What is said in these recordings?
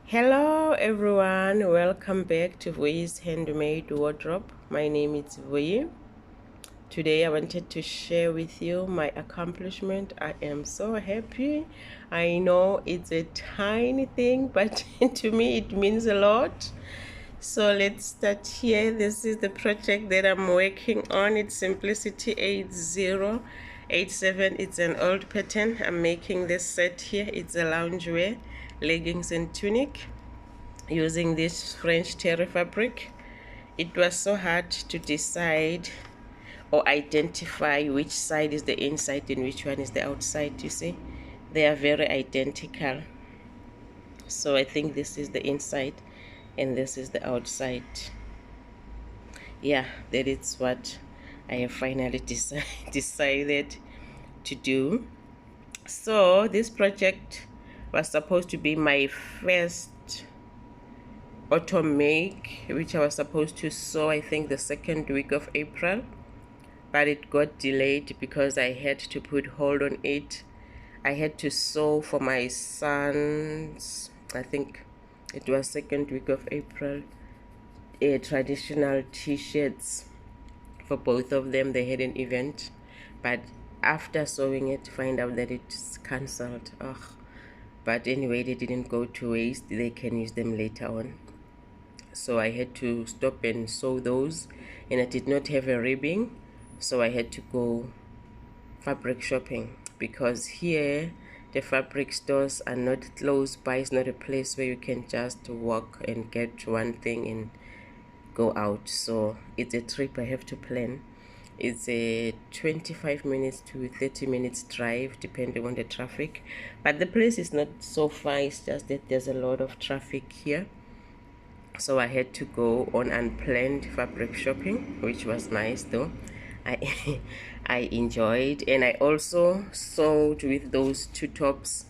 Hello everyone, welcome back to Voi's Handmade Wardrobe. My name is Voi. Today I wanted to share with you my accomplishment. I am so happy. I know it's a tiny thing, but to me it means a lot. So let's start here. This is the project that I'm working on. It's Simplicity 8087. It's an old pattern. I'm making this set here. It's a loungewear, leggings and tunic using this French terry fabric. It was so hard to decide or identify which side is the inside and which one is the outside. You see, they are very identical. So I think this is the inside and this is the outside. Yeah, that is what I have finally decided to do. So this project was supposed to be my first autumn make, which I was supposed to sew I think the second week of April, but it got delayed because I had to put hold on it. I had to sew for my son's, I think it was second week of April, traditional t-shirts for both of them. They had an event, but after sewing it, find out that it's cancelled. But anyway, they didn't go to waste. They can use them later on. So I had to stop and sew those, and I did not have a ribbing, so I had to go fabric shopping, because here the fabric stores are not close by. It's not a place where you can just walk and get one thing and go out. So it's a trip I have to plan. It's a 25 minutes to 30 minutes drive depending on the traffic, but the place is not so far. It's just that there's a lot of traffic here. So I had to go on unplanned fabric shopping, which was nice though. I I enjoyed, and I also sewed with those two tops.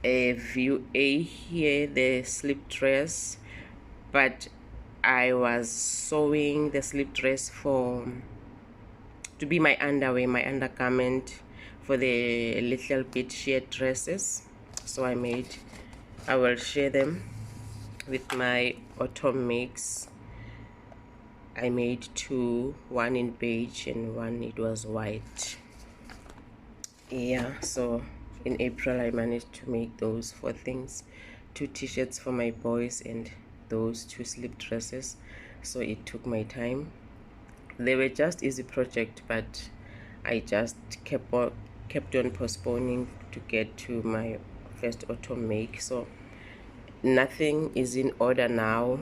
View A here, the slip dress, but I was sewing the slip dress to be my underwear, my undergarment for the little bit sheer dresses. So I will share them with my autumn mix. I made two, one in beige and one it was white. Yeah, so in April I managed to make those four things: two t-shirts for my boys and those two slip dresses. So it took my time. They were just easy project, but I just kept on postponing to get to my first autumn make. So nothing is in order now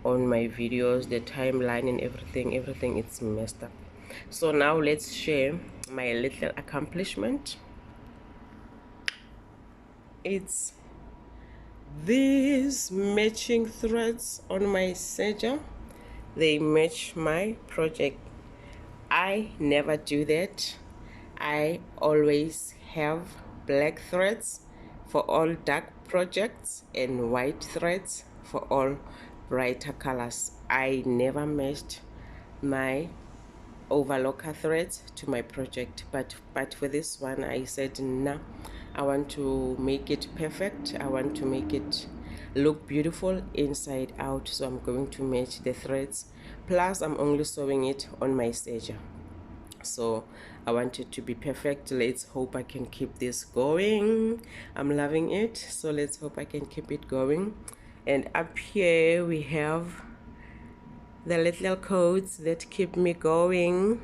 on my videos, the timeline and everything it's messed up. So now let's share my little accomplishment. It's these matching threads on my serger. They match my project. I never do that. I always have black threads for all dark projects and white threads for all brighter colors. I never matched my overlocker threads to my project, but for this one I said nah, I want to make it perfect. I want to make it look beautiful inside out, so I'm going to match the threads, plus I'm only sewing it on my serger. So I want it to be perfect. Let's hope I can keep this going. I'm loving it, so let's hope I can keep it going. And up here we have the little codes that keep me going,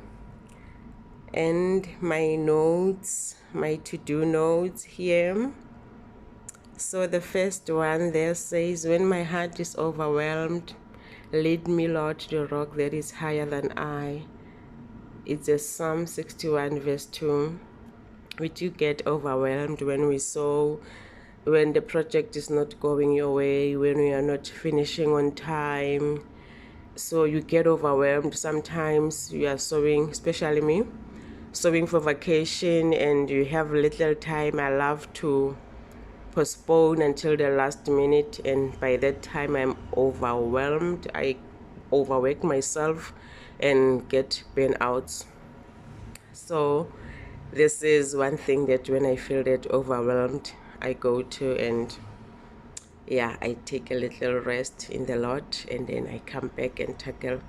and my notes, my to-do notes here. So the first one there says, when my heart is overwhelmed, lead me, Lord, to the rock that is higher than I. It's a Psalm 61 verse 2. We do get overwhelmed when we sew, when the project is not going your way, when we are not finishing on time. So you get overwhelmed. Sometimes you are sewing, especially me, sewing for vacation, and you have little time. I love to postpone until the last minute, and by that time I'm overwhelmed. I overwork myself and get burnouts. So this is one thing that when I feel that overwhelmed, I go to and yeah, I take a little rest in the Lord, and then I come back and tackle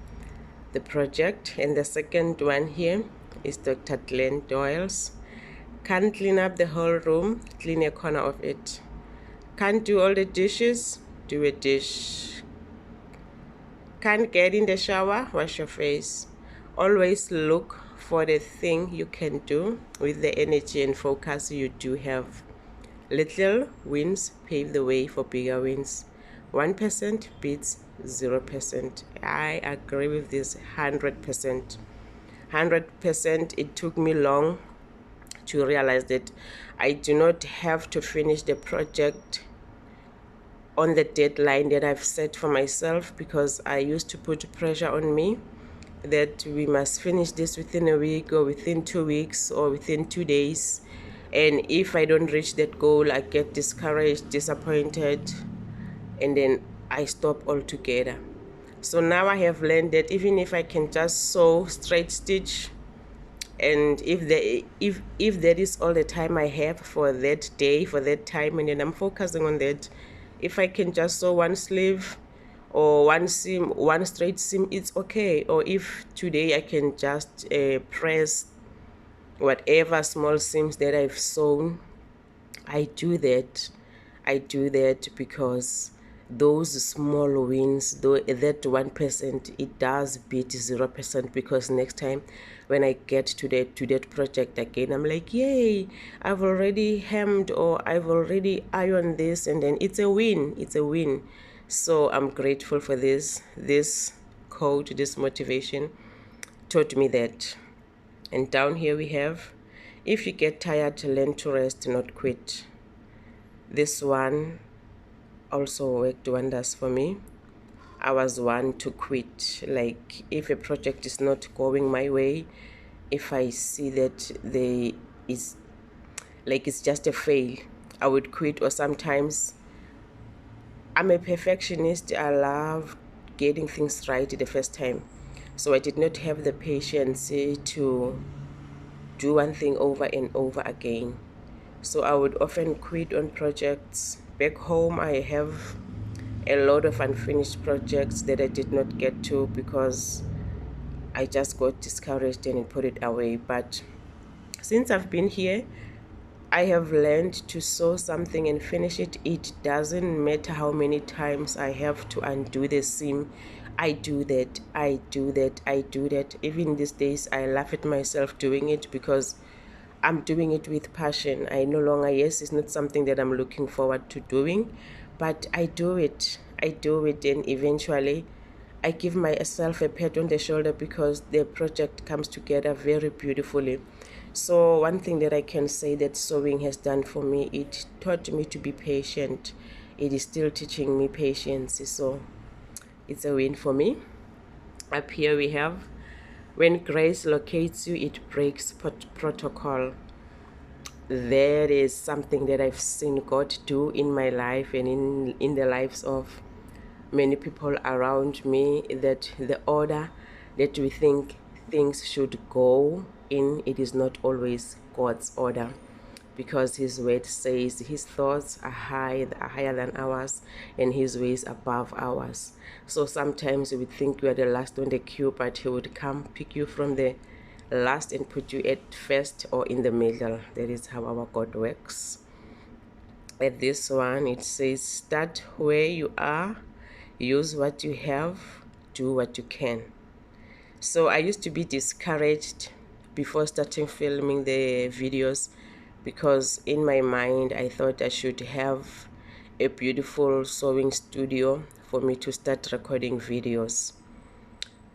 the project. And the second one here is Dr. Glenn Doyle's. Can't clean up the whole room, clean a corner of it. Can't do all the dishes, do a dish. Can't get in the shower, wash your face. Always look for the thing you can do with the energy and focus you do have. Little wins pave the way for bigger wins. 1% beats 0%. I agree with this 100%. 100%. It took me long to realize that I do not have to finish the project on the deadline that I've set for myself, because I used to put pressure on me that we must finish this within a week or within 2 weeks or within 2 days. And if I don't reach that goal, I get discouraged, disappointed, and then I stop altogether. So now I have learned that even if I can just sew straight stitch, and if that is all the time I have for that day, for that time, and then I'm focusing on that, if I can just sew one sleeve or one seam, one straight seam, it's okay. Or if today I can just press whatever small seams that I've sewn, I do that. I do that because those small wins, though that 1%, it does beat 0%, because next time when I get to that project again, I'm like, yay, I've already hemmed or I've already ironed this, and then it's a win. It's a win. So I'm grateful for this. This quote, this motivation taught me that. And down here we have, if you get tired, learn to rest, not quit. This one also worked wonders for me. I was one to quit. Like, if a project is not going my way, if I see that it's just a fail, I would quit. Or sometimes I'm a perfectionist. I love getting things right the first time. So I did not have the patience to do one thing over and over again. So I would often quit on projects. Back home, I have a lot of unfinished projects that I did not get to because I just got discouraged and put it away. But since I've been here, I have learned to sew something and finish it. It doesn't matter how many times I have to undo the seam. I do that. I do that. I do that. Even these days, I laugh at myself doing it because I'm doing it with passion. I no longer, yes, it's not something that I'm looking forward to doing, but I do it. I do it, and eventually I give myself a pat on the shoulder because the project comes together very beautifully. So one thing that I can say that sewing has done for me, it taught me to be patient. It is still teaching me patience. So it's a win for me. Up here we have, when grace locates you, it breaks protocol. That is something that I've seen God do in my life and in the lives of many people around me, that the order that we think things should go in, it is not always God's order, because his word says his thoughts are higher than ours, and his ways above ours. So sometimes we think we are the last on the queue, but he would come pick you from the last and put you at first or in the middle. That is how our God works. At this one, it says, start where you are, use what you have, do what you can. So I used to be discouraged before starting filming the videos, because in my mind I thought I should have a beautiful sewing studio for me to start recording videos.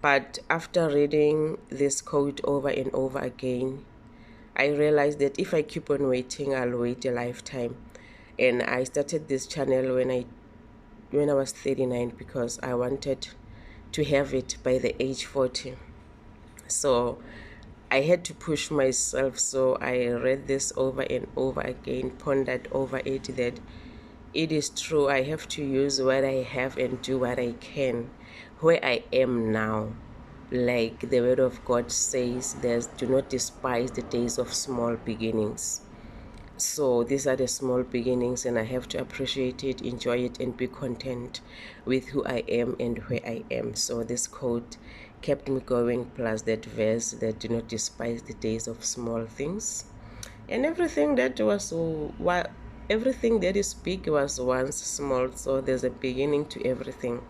But after reading this quote over and over again, I realized that if I keep on waiting, I'll wait a lifetime. And I started this channel when I was 39, because I wanted to have it by the age 40. So I had to push myself. So I read this over and over again, pondered over it, that it is true. I have to use what I have and do what I can where I am now. Like the word of God says, do not despise the days of small beginnings. So these are the small beginnings, and I have to appreciate it, enjoy it, and be content with who I am and where I am. So this quote kept me going, plus that verse that do not despise the days of small things. And everything that everything that is big was once small. So there's a beginning to everything.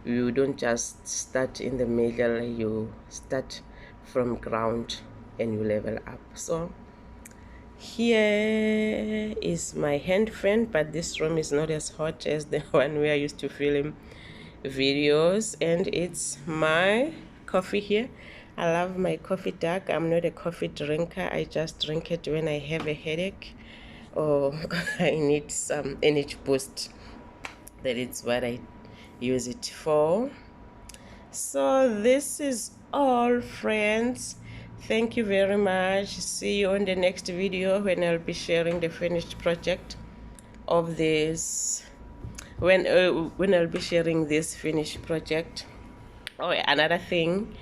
You don't just start in the middle, you start from ground and you level up. So here is my hand fan, but this room is not as hot as the one where I used to film videos. And it's my coffee here. I love my coffee dark. I'm not a coffee drinker. I just drink it when I have a headache or I need some energy boost. That is what I use it for. So this is all, friends. Thank you very much. See you on the next video when I'll be sharing the finished project of this, when I'll be sharing this finished project. Oh, another thing,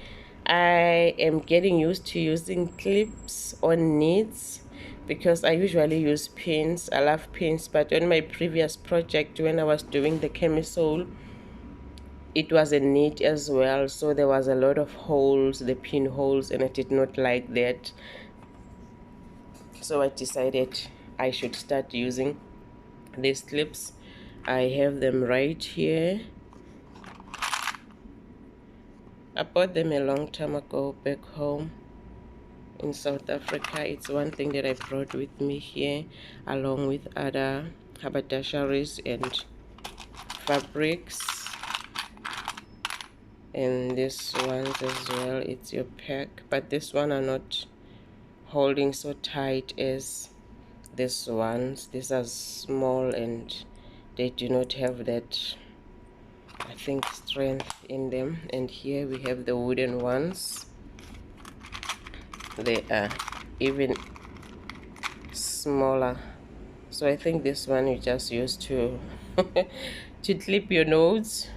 I am getting used to using clips on knits because I usually use pins. I love pins, but on my previous project when I was doing the camisole, it was a knit as well, so there was a lot of holes, the pin holes, and I did not like that. So I decided I should start using these clips. I have them right here. I bought them a long time ago back home in South Africa. It's one thing that I brought with me here along with other haberdasheries and fabrics. And this ones as well, it's your pack, but this one are not holding so tight as this ones. These are small and they do not have that, I think, strength in them. And here we have the wooden ones. They are even smaller, so I think this one you just use to to clip your notes.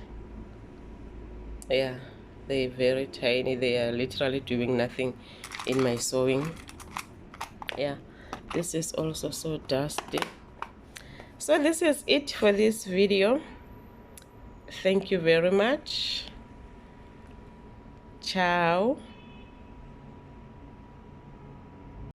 Yeah, they're very tiny. They are literally doing nothing in my sewing. Yeah, this is also so dusty. So this is it for this video. Thank you very much. Ciao.